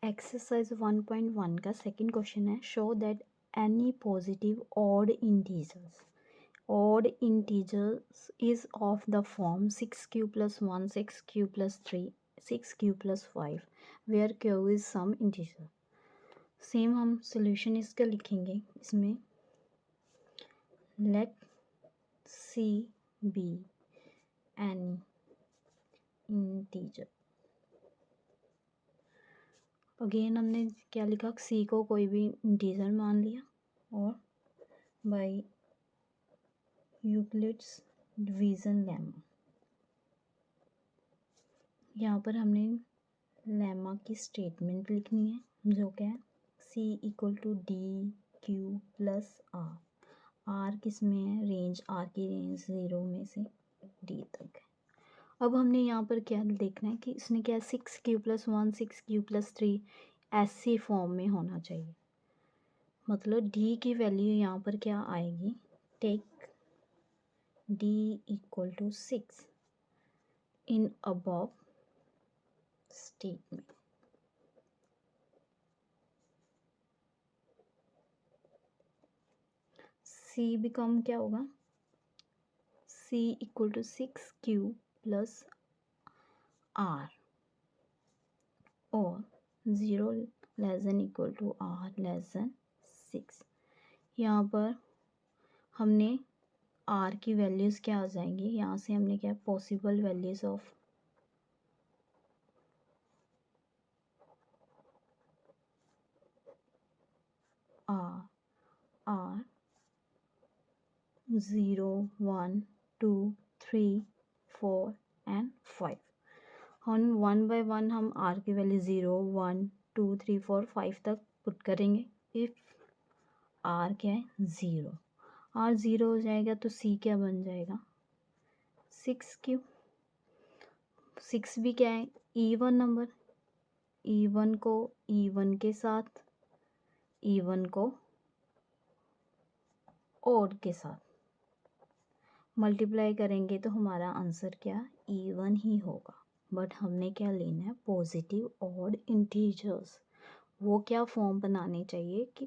Exercise 1.1 का second question है, show that any positive odd integers is of the form 6q plus 1 6q plus 3 6q plus 5 where q is some integer। Same हम solution इसका लिखेंगे। इसमें let c be any integer. Again हमने क्या लिखा, सी को कोई भी इंटीजर मान लिया और बाय यूक्लिड्स डिवीजन लेमा, यहाँ पर हमने लेमा की स्टेटमेंट लिखनी है जो क्या है, c equal to d q plus r किस में है, रेंज आर की रेंज 0 में से डी तक है। अब हमने यहाँ पर क्या देखना है कि इसने क्या 6q प्लस 1 6q प्लस 3 ऐसी फॉर्म में होना चाहिए। मतलब डी की वैल्यू यहाँ पर क्या आएगी, take d equal to 6 in above statement. C become क्या होगा, c equal to 6q plus r और 0 less than equal to r less than 6। यहाँ पर हमने आर की वैल्यूज़ क्या आ जाएंगी, यहाँ से हमने क्या possible values of r 0 1 2 3 4 and 5। हम 1 बाय 1 हम आर की वैल्यू 0 1 2 3 4 5 तक पुट करेंगे। इफ़ आर क्या है 0, आर 0 हो जाएगा तो सी क्या बन जाएगा 6q। 6 भी क्या है इवन नंबर, इवन को इवन के साथ, इवन को ओड के साथ मल्टीप्लाई करेंगे तो हमारा आंसर क्या इवन ही होगा। बट हमने क्या लेना है पॉजिटिव ऑड इंटीजर्स। वो क्या फॉर्म बनाने चाहिए कि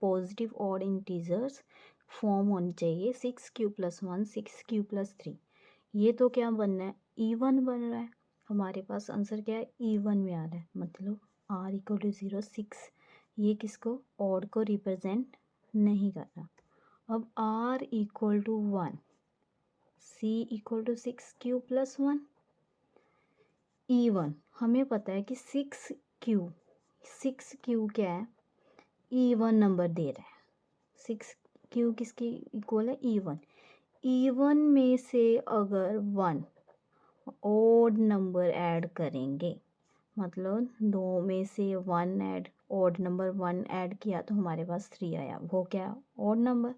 पॉजिटिव ऑड इंटीजर्स फॉर्म होनी चाहिए 6q प्लस 1 6q प्लस 3। ये तो क्या बनना है इवन बन रहा है, हमारे पास आंसर क्या है इवन में आ रहा है। मतलब r इक्वल टू 0 6 ये किसको ऑड को रिप्रेजेंट नहीं कर रहा। अब r equal to 1 c equal to 6q plus 1 even, हमें पता है कि 6q क्या है इवन नंबर दे रहा है। 6q किसकी इक्वल है इवन, इवन में से अगर 1 ओड नंबर ऐड करेंगे, मतलब 2 में से 1 ऐड ओड नंबर 1 ऐड किया तो हमारे पास 3 आया, वो क्या ओड नंबर।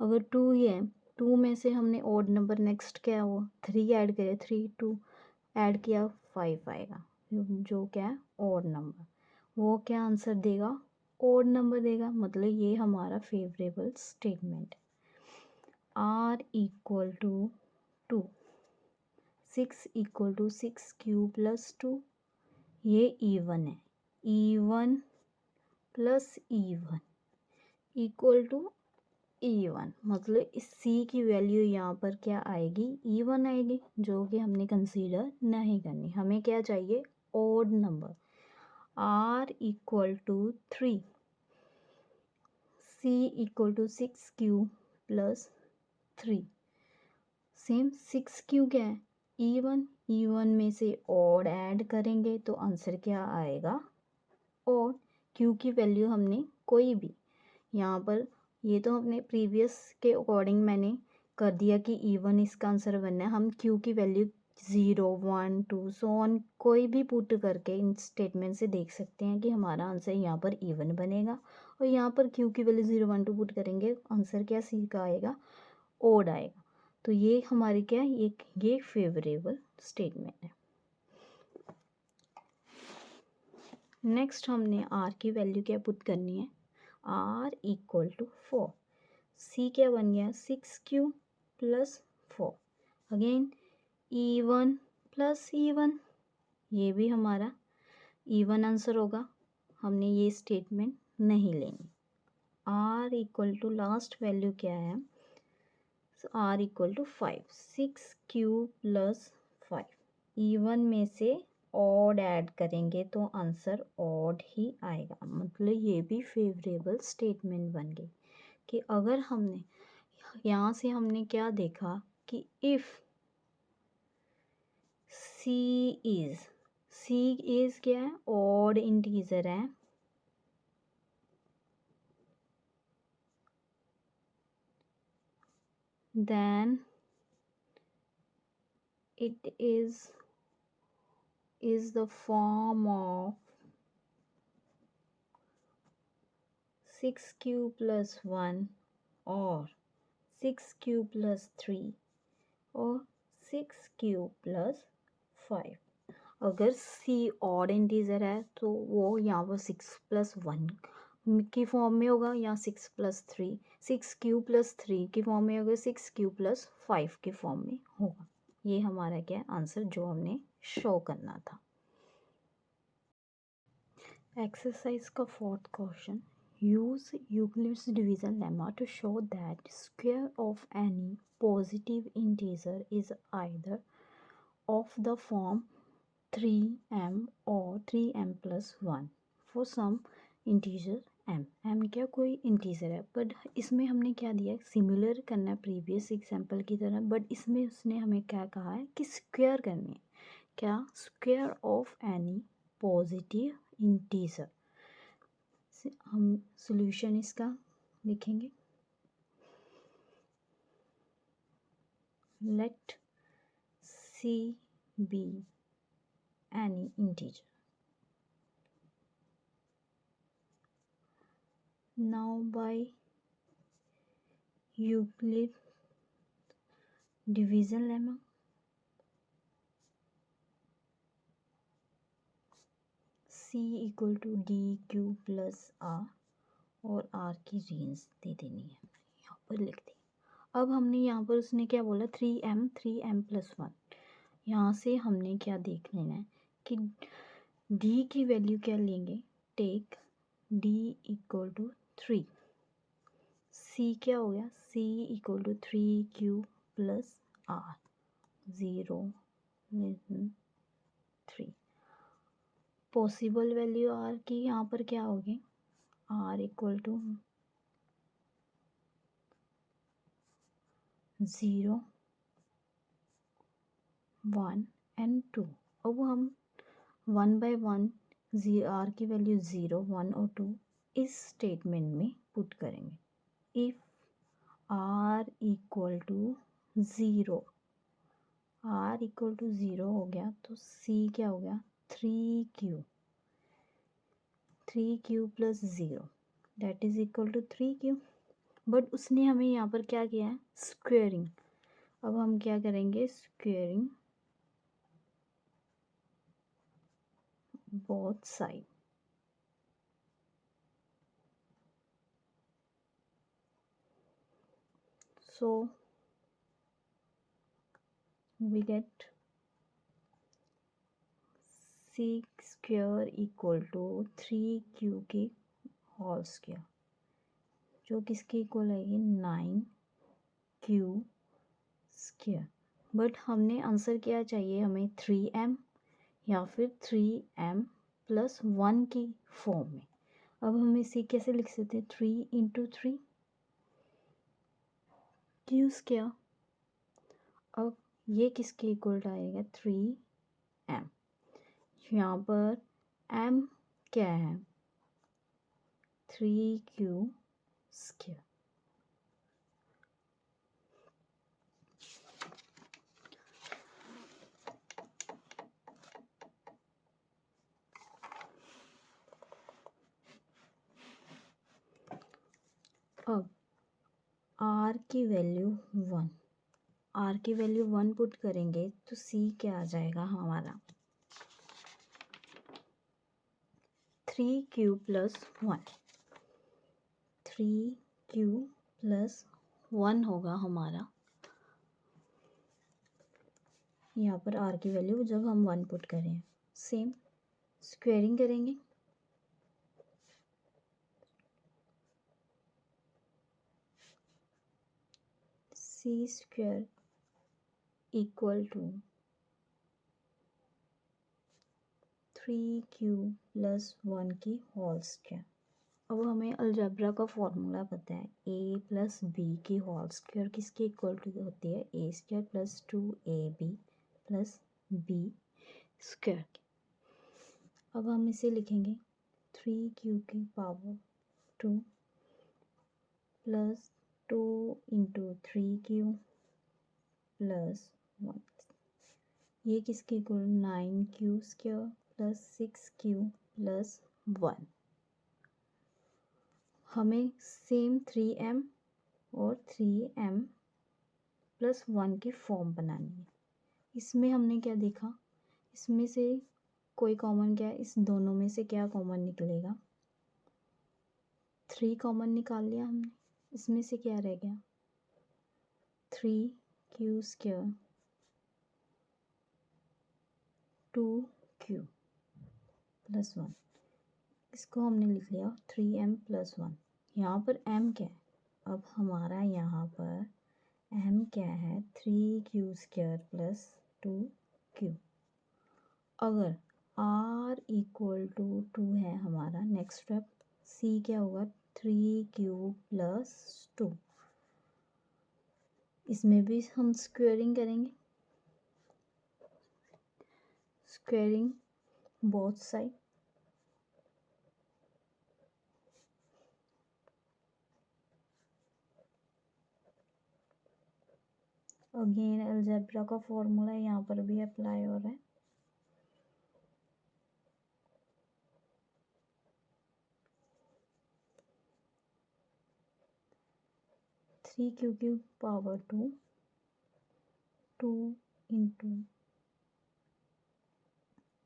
अगर 2 है 2 में से हमने ओड नंबर नेक्स्ट क्या वो 3 ऐड करे, 3 2 ऐड किया 5 आएगा, जो क्या है ओड नंबर। वो क्या आंसर देगा ओड नंबर देगा। मतलब ये हमारा फेवरेबल स्टेटमेंट है। R equal to 2 6 equal to 6q plus 2 ये इवन है, even plus even equal to even. मतलब इस सी की वैल्यू यहाँ पर क्या आएगी इवन आएगी, जो कि हमने कंसीडर नहीं करनी। हमें क्या चाहिए odd number. R equal to 3 c equal to 6q plus 3। Same 6q क्या है इवन, इवन में से ओड ऐड करेंगे तो आंसर क्या आएगा ओड। क्यू की वैल्यू हमने कोई भी यहाँ पर, ये तो हमने प्रीवियस के अकॉर्डिंग मैंने कर दिया कि इवन इसका आंसर बनना है। हम क्यू की वैल्यू 0 1 2 सो ऑन कोई भी पुट करके इन स्टेटमेंट से देख सकते हैं कि हमारा आंसर यहाँ पर इवन बनेगा। और यहाँ पर क्यू की वैल्यू 0 1 2 पुट करेंगे आंसर क्या सी का आएगा ओड आएगा। तो ये हमारी क्या है ये फेवरेबल स्टेटमेंट है। नेक्स्ट हमने आर की वैल्यू क्या पुट करनी है, आर इक्वल टू 4। सी क्या बन गया 6q plus 4। Again even plus even, ये भी हमारा इवन आंसर होगा, हमने ये स्टेटमेंट नहीं लेनी। R equal to last value क्या है, r equal to 5, 6 cube plus 5। Even में से ऑड ऐड करेंगे तो आंसर ऑड ही आएगा, मतलब ये भी फेवरेबल स्टेटमेंट बन गई कि अगर हमने यहाँ से हमने क्या देखा कि इफ़ सी इज़ क्या है, ऑड इंटीजर है, then it is the form of 6 cube plus 1 or 6 cube plus 3 और 6 cube plus 5। अगर c ऑड इंटीजर है तो वो यहाँ पर 6 प्लस 1 की फॉर्म में होगा, या 6 प्लस 3, 6 क्यूब प्लस 3 की फॉर्म में होगा, 6 क्यूब प्लस 5 की फॉर्म में होगा। ये हमारा क्या आंसर जो हमने शो करना था। एक्सरसाइज का 4th question, use Euclid's division lemma to show that square of any positive integer is either of the form 3m और 3m plus 1 for some integer m क्या कोई इंटीजर है, बट इसमें हमने क्या दिया है, सिमिलर करना है प्रीवियस एग्जाम्पल की तरह, बट इसमें उसने हमें क्या कहा है कि स्क्वायर करनी है, क्या square of any positive integer. हम सॉल्यूशन इसका लिखेंगे, let c be any integer. Now by Euclid division lemma, c equal to d q plus r और आर की रेंज दे देनी है, यहाँ पर लिख दी। अब हमने यहाँ पर उसने क्या बोला, 3m प्लस 1, यहाँ से हमने क्या देख लेना है कि d की वैल्यू क्या लेंगे, take d equal to 3, c क्या हो गया, c equal to 3q plus r 0 3। Possible value r की यहाँ पर क्या होगी, आर इक्वल टू 0 1 एंड 2। अब हम 1 बाय 1 आर की वैल्यू 0 1 और 2 इस स्टेटमेंट में पुट करेंगे। If R equal to 0, R equal to 0 हो गया तो सी क्या हो गया, 3q plus 0 that is equal to 3q, but उसने हमें यहाँ पर क्या किया है, स्क्वेयरिंग। अब हम क्या करेंगे, squaring both side, so we get 6 square equal to 3q की होल स्क्वायर, जो किसके इक्वल आएगी 9q स्क्वायर। बट हमने आंसर क्या चाहिए, हमें 3m या फिर 3m प्लस 1 की फॉर्म में। अब हम इसे कैसे लिख सकते हैं, 3 इंटू 3 क्यू स्क्वायर। अब ये किसके इक्वल आएगा, 3m, यहाँ पर m क्या है, 3q स्क्वायर। अब r की वैल्यू 1, r की वैल्यू 1 पुट करेंगे तो c क्या आ जाएगा हमारा, 3q प्लस 1, 3q प्लस 1 होगा हमारा, यहाँ पर r की वैल्यू जब हम 1 पुट करें। सेम स्क्वेयरिंग करेंगे। C square equal to 3q plus 1 की होल स्क्वायर। अब हमें अलजेब्रा का फॉर्मूला पता है, a प्लस बी की होल स्क्वायर किसके इक्वल टू होती है, a square plus 2ab plus b square की। अब हम इसे लिखेंगे 3q की power 2 plus 2 into 3q plus 1, ये किसके equal 9q square plus 6q plus 1। हमें सेम 3m और 3m प्लस 1 की फॉर्म बनानी है। इसमें हमने क्या देखा, इसमें से कोई कॉमन क्या है, इस दोनों में से क्या कॉमन निकलेगा, 3 कॉमन निकाल लिया हमने। इसमें से क्या रह गया, 3q स्क्वायर 2q प्लस 1, इसको हमने लिख लिया 3m प्लस 1। यहाँ पर m क्या है, अब हमारा यहाँ पर m क्या है, 3q स्क्वायर प्लस 2q। अगर r इक्वल टू 2 है हमारा, नेक्स्ट स्टेप c क्या होगा, 3q प्लस 2। इसमें भी हम स्क्वेयरिंग करेंगे, squaring both side. Again algebra का फॉर्मूला यहाँ पर भी अप्लाई हो रहा है। थ्री क्यू की power 2 2 into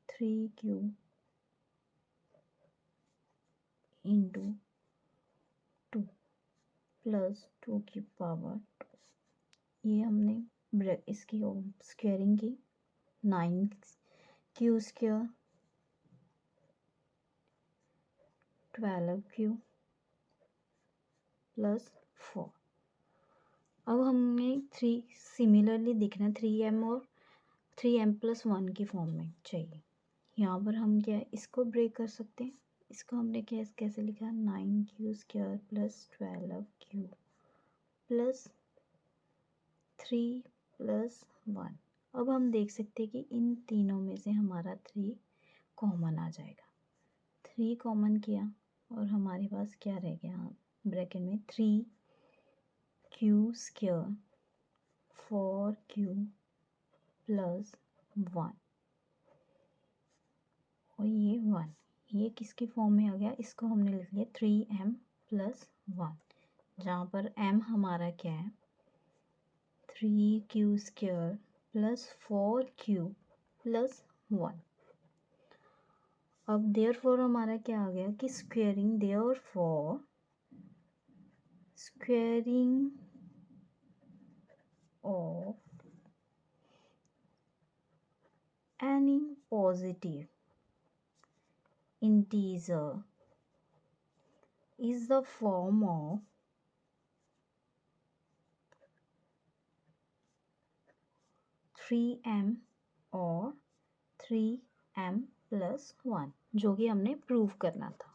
3q into 2 plus 2 की पावर 2। ये हमने इसकी स्क्वेयरिंग की, 9q स्क्वायर 12q प्लस 4। अब हमें 3 सिमिलरली दिखना, 3m और 3m प्लस 1 की फॉर्म में चाहिए। यहाँ पर हम क्या है, इसको ब्रेक कर सकते हैं। इसको हमने कैसे लिखा, 9q square plus 12q plus 3 plus 1। अब हम देख सकते हैं कि इन तीनों में से हमारा 3 कॉमन आ जाएगा। 3 कॉमन किया और हमारे पास क्या रह गया, ब्रैकेट में 3q स्क्वायर 4q प्लस 1 और ये 1, ये किसकी फॉर्म में आ गया, इसको हमने लिख लिया 3m प्लस 1, जहाँ पर m हमारा क्या है, 3q square plus 4q plus 1। अब देयरफॉर हमारा क्या आ गया कि squaring, therefore squaring of any positive integer is the form of 3m और 3m प्लस 1, जो कि हमने प्रूव करना था।